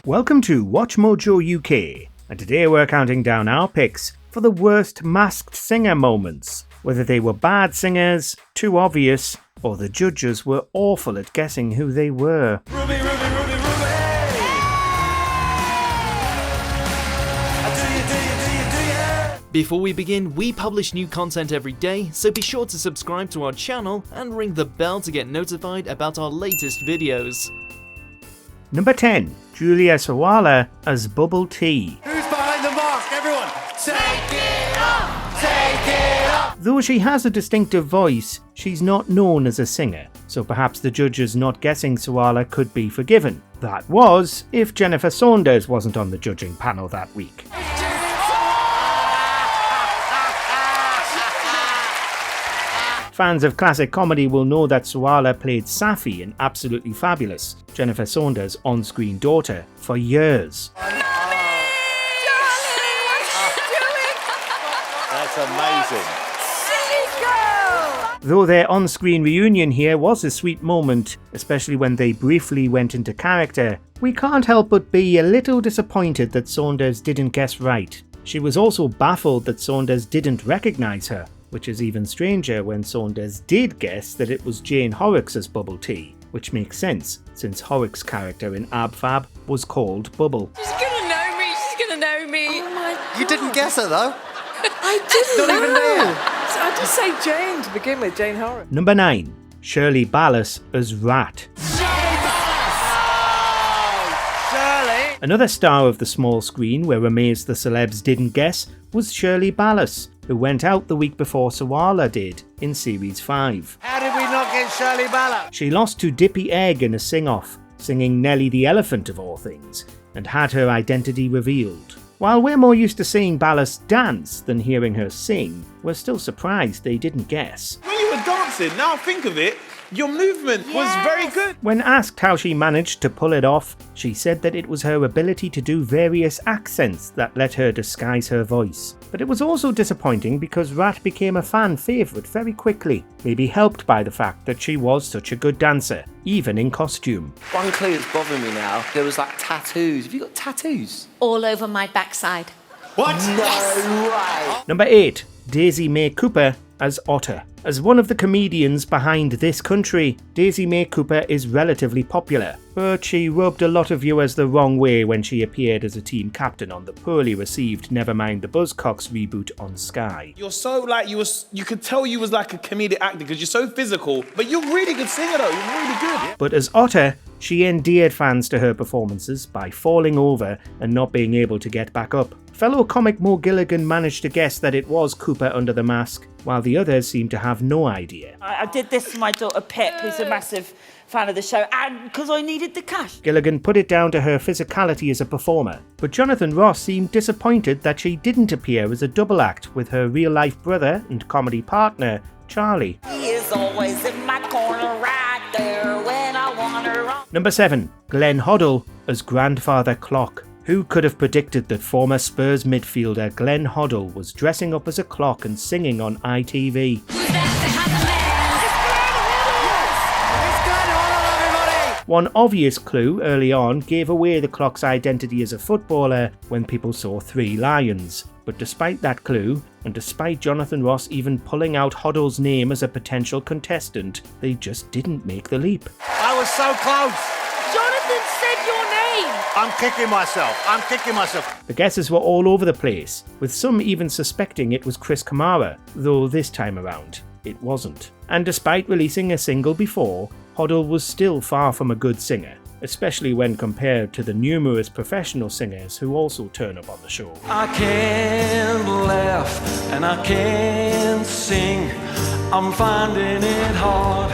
Welcome to WatchMojoUK, and today we're counting down our picks for the worst masked singer moments, whether they were bad singers, too obvious, or the judges were awful at guessing who they were. Ruby, Ruby, Ruby, Ruby! Before we begin, we publish new content every day, so be sure to subscribe to our channel and ring the bell to get notified about our latest videos. Number 10. Julia Sawalha as Bubble Tea. Who's behind the mask? Everyone, take it up! Take it up! Though she has a distinctive voice, she's not known as a singer, so perhaps the judges not guessing Sawalha could be forgiven. That was, if Jennifer Saunders wasn't on the judging panel that week. Fans of classic comedy will know that Sawalha played Safi in Absolutely Fabulous, Jennifer Saunders' on-screen daughter, for years. That's amazing. Though their on-screen reunion here was a sweet moment, especially when they briefly went into character, we can't help but be a little disappointed that Saunders didn't guess right. She was also baffled that Saunders didn't recognise her, which is even stranger when Saunders did guess that it was Jane Horrocks' Bubble Tea, which makes sense since Horrocks' character in Ab Fab was called Bubble. She's gonna know me, she's gonna know me. Oh my God. You didn't guess her though. I didn't Not even there. So I just say Jane to begin with, Jane Horrocks. Number 9. Shirley Ballas as Rat. Shirley! Another star of the small screen we're amazed the celebs didn't guess was Shirley Ballas, who went out the week before Sawalha did in Series 5. How did we not get Shirley Ballas? She lost to Dippy Egg in a sing-off, singing Nelly the Elephant of all things, and had her identity revealed. While we're more used to seeing Ballas dance than hearing her sing, we're still surprised they didn't guess. When you were dancing, now I think of it, your movement was very good. When asked how she managed to pull it off, she said that it was her ability to do various accents that let her disguise her voice. But it was also disappointing because Rat became a fan favourite very quickly, maybe helped by the fact that she was such a good dancer, even in costume. One clue that's bothering me now, there was like tattoos. Have you got tattoos? All over my backside. What? No way. Number 8. Daisy May Cooper as Otter. As one of the comedians behind This Country, Daisy May Cooper is relatively popular, but she rubbed a lot of viewers the wrong way when she appeared as a team captain on the poorly received Nevermind the Buzzcocks reboot on Sky. You're so like, you could tell you was like a comedic actor because you're so physical, but you're really good singer though, you're really good. But as Otter, she endeared fans to her performances by falling over and not being able to get back up. Fellow comic Mo Gilligan managed to guess that it was Cooper under the mask, while the others seemed to have no idea. I did this for my daughter Pip, who's a massive fan of the show, and because I needed the cash. Gilligan put it down to her physicality as a performer, but Jonathan Ross seemed disappointed that she didn't appear as a double act with her real-life brother and comedy partner, Charlie. He is always in my corner right there when I want her on. Number 7. Glenn Hoddle as Grandfather Clock. Who could have predicted that former Spurs midfielder Glenn Hoddle was dressing up as a clock and singing on ITV? One obvious clue early on gave away the clock's identity as a footballer when people saw 3 lions. But despite that clue, and despite Jonathan Ross even pulling out Hoddle's name as a potential contestant, they just didn't make the leap. I was so close. Jonathan said your name! I'm kicking myself. The guesses were all over the place, with some even suspecting it was Chris Kamar, though this time around, it wasn't. And despite releasing a single before, Hoddle was still far from a good singer, especially when compared to the numerous professional singers who also turn up on the show. I can't laugh and I can't sing. I'm finding it hard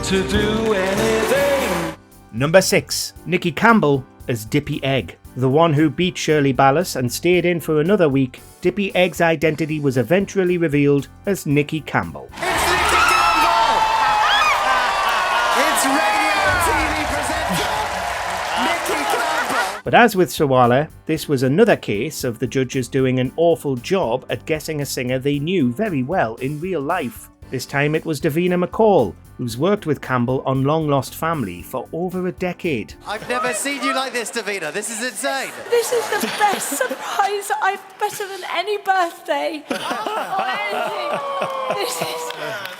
to do anything. Number 6. Nikki Campbell as Dippy Egg. The one who beat Shirley Ballas and stayed in for another week, Dippy Egg's identity was eventually revealed as Nikki Campbell. It's Nikki Campbell! It's radio TV presenter Nikki Campbell! But as with Sawalha, this was another case of the judges doing an awful job at guessing a singer they knew very well in real life. This time it was Davina McCall, who's worked with Campbell on Long Lost Family for over a decade. I've never seen you like this, Davina. This is insane. This is the best surprise. Better than any birthday or anything.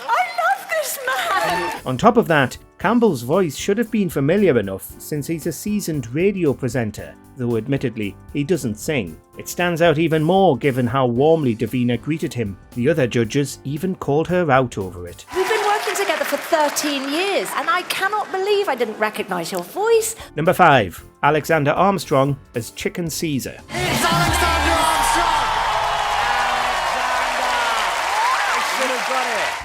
I love this man. On top of that, Campbell's voice should have been familiar enough since he's a seasoned radio presenter, though admittedly he doesn't sing. It stands out even more given how warmly Davina greeted him. The other judges even called her out over it. We've been working together for 13 years, and I cannot believe I didn't recognise your voice. Number 5. Alexander Armstrong as Chicken Caesar. It's Alexander Armstrong!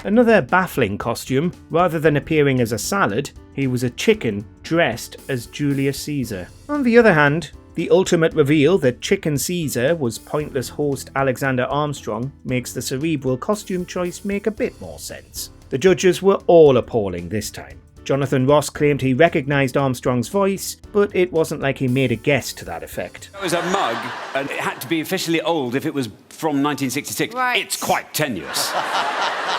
Another baffling costume. Rather than appearing as a salad, he was a chicken dressed as Julius Caesar. On the other hand, the ultimate reveal that Chicken Caesar was pointless host Alexander Armstrong makes the cerebral costume choice make a bit more sense. The judges were all appalling this time. Jonathan Ross claimed he recognised Armstrong's voice, but it wasn't like he made a guess to that effect. It was a mug, and it had to be officially old if it was from 1966. Right. It's quite tenuous.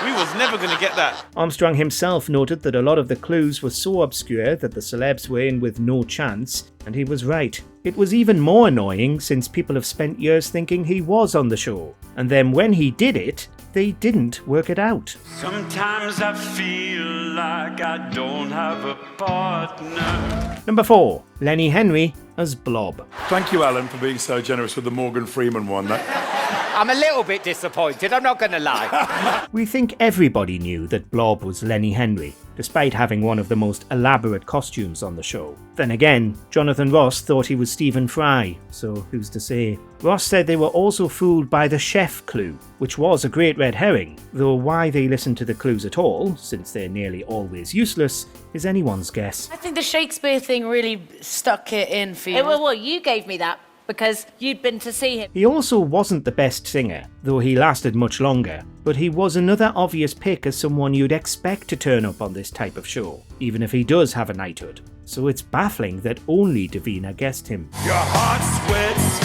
We was never going to get that. Armstrong himself noted that a lot of the clues were so obscure that the celebs were in with no chance, and he was right. It was even more annoying since people have spent years thinking he was on the show, and then when he did it, they didn't work it out. Sometimes I feel like I don't have a partner. Number 4. Lenny Henry as Blob. Thank you, Alan, for being so generous with the Morgan Freeman one. I'm a little bit disappointed, I'm not going to lie. We think everybody knew that Blob was Lenny Henry, despite having one of the most elaborate costumes on the show. Then again, Jonathan Ross thought he was Stephen Fry, so who's to say? Ross said they were also fooled by the chef clue, which was a great red herring, though why they listened to the clues at all, since they're nearly always useless, is anyone's guess. I think the Shakespeare thing really stuck it in for you. Well, you gave me that because you'd been to see him. He also wasn't the best singer, though he lasted much longer, but he was another obvious pick as someone you'd expect to turn up on this type of show, even if he does have a knighthood. So it's baffling that only Davina guessed him. Your heart sweats,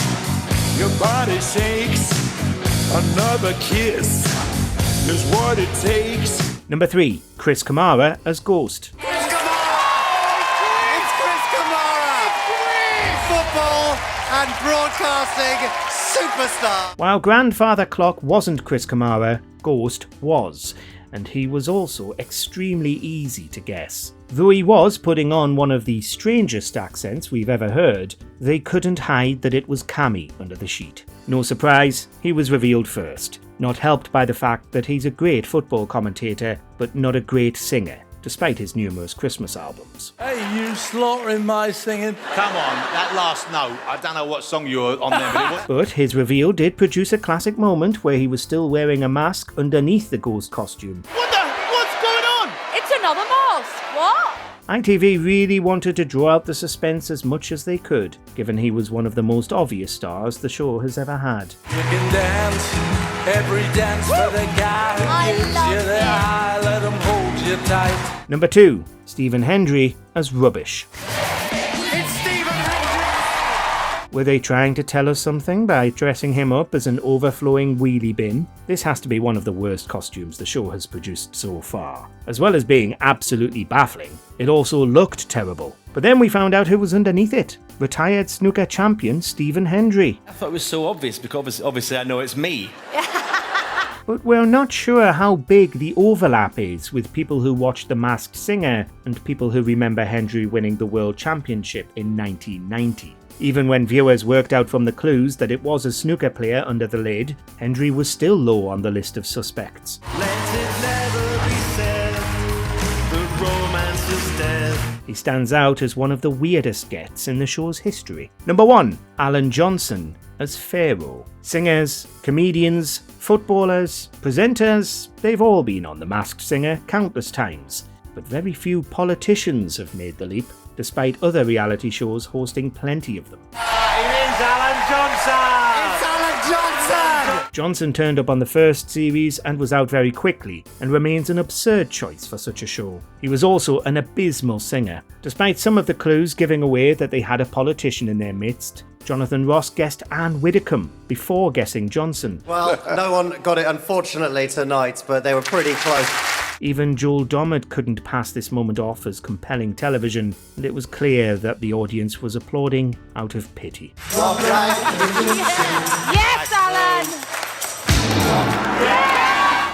your body shakes. Another kiss is what it takes. Number 3. Chris Kamara as Ghost. It's Chris Kamara! Football and broadcasting superstar! While Grandfather Clock wasn't Chris Kamara, Ghost was, and he was also extremely easy to guess. Though he was putting on one of the strangest accents we've ever heard, they couldn't hide that it was Cammy under the sheet. No surprise, he was revealed first, not helped by the fact that he's a great football commentator, but not a great singer, despite his numerous Christmas albums. Hey, you slaughtering my singing. Come on, that last note. I don't know what song you were on there, but it was... But his reveal did produce a classic moment where he was still wearing a mask underneath the Ghost costume. What's going on? It's another mask. What? ITV really wanted to draw out the suspense as much as they could, given he was one of the most obvious stars the show has ever had. You can dance, every dance for the guy who gives you the eye, let him hold you tight. Number 2. Stephen Hendry as Rubbish. It's Stephen Hendry! Were they trying to tell us something by dressing him up as an overflowing wheelie bin? This has to be one of the worst costumes the show has produced so far. As well as being absolutely baffling, it also looked terrible. But then we found out who was underneath it. Retired snooker champion Stephen Hendry. I thought it was so obvious because obviously I know it's me. But we're not sure how big the overlap is with people who watched The Masked Singer and people who remember Hendry winning the World Championship in 1990. Even when viewers worked out from the clues that it was a snooker player under the lid, Hendry was still low on the list of suspects. Let it never be said that romance is dead. He stands out as one of the weirdest gets in the show's history. Number 1. Alan Johnson as Pharaoh. Singers, comedians, footballers, presenters, they've all been on The Masked Singer countless times, but very few politicians have made the leap, despite other reality shows hosting plenty of them. It is Alan Johnson! It's Alan Johnson! Johnson turned up on the first series and was out very quickly, and remains an absurd choice for such a show. He was also an abysmal singer. Despite some of the clues giving away that they had a politician in their midst, Jonathan Ross guessed Anne Widdecombe before guessing Johnson. Well, no one got it unfortunately tonight, but they were pretty close. Even Joel Dommett couldn't pass this moment off as compelling television, and it was clear that the audience was applauding out of pity. Yes, Alan!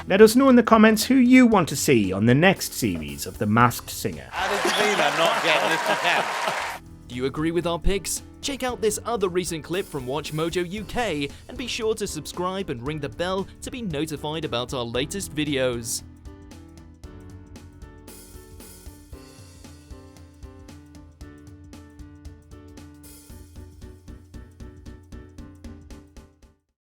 Let us know in the comments who you want to see on the next series of The Masked Singer. How did Davina not get this to count? Do you agree with our picks? Check out this other recent clip from WatchMojoUK and be sure to subscribe and ring the bell to be notified about our latest videos.